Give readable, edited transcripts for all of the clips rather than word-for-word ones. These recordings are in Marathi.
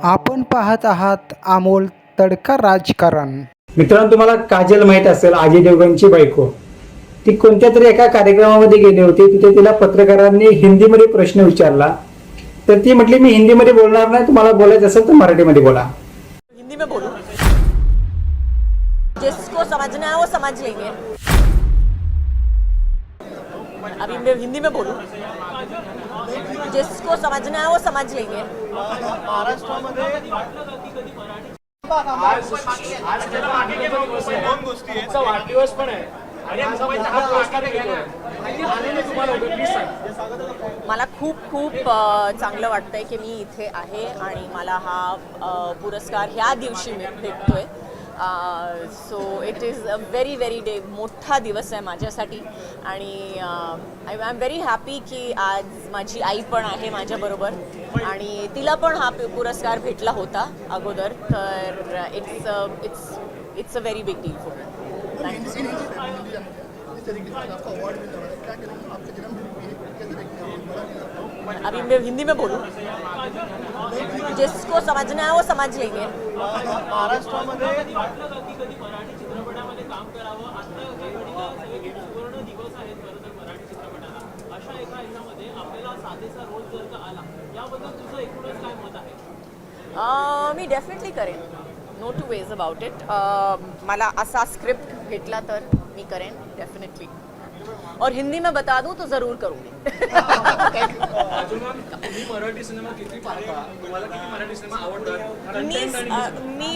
आपण पाहत आहात अमोल तडका राजकारण. मित्रांनो, तुम्हाला काजल माहित असेल, अजय देवगणची बायको. ती कोणत्या तरी एका कार्यक्रमामध्ये गेली होती. तिथे तिला पत्रकारांनी हिंदीमध्ये प्रश्न विचारला, तर ती म्हटली मी हिंदीमध्ये बोलणार नाही, तुम्हाला बोलायचं असेल तर मराठीमध्ये बोला. हिंदी में बोलूं? जिसको समझना है वो समझ लेंगे. अभी मैं हिंदी में बोलूं? जिसको समझना है वो समझ लेंगे. वाढदिवस पण आहे आणि आमचा मोठा पुरस्कार घेतोय. मला खूप खूप चांगलं वाटतंय की मी इथे आहे आणि मला हा पुरस्कार ह्या दिवशी भेटतोय. So it is a very very day. मोठा दिवस आहे माझ्यासाठी आणि आय एम व्हेरी हॅपी की आज माझी आई पण आहे माझ्याबरोबर आणि तिला पण हा पुरस्कार भेटला होता अगोदर. तर it's a very big deal for me. अभी मैं हिंदी में बोलूं? जिसको समझना है वो समझ लेंगे. महाराष्ट्रामध्ये मी डेफिनेटली करेन. No two ways about it. मला असा स्क्रिप्ट भेटला तर मी करेन डेफिनेटली. और हिंदी में बता दूं तो ज़रूर करूँगी. मराठी सिनेमा किती पाहता? तुम्हाला किती मराठी सिनेमा आवडतात? मी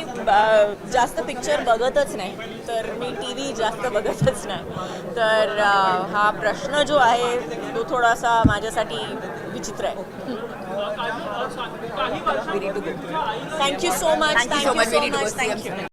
जास्त पिक्चर बघतच नाही, तर मी टी व्ही जास्त बघतच नाही. तर हा प्रश्न जो आहे तो थोडासा माझ्यासाठी विचित्र आहे. Thank you so much. थँक्यू.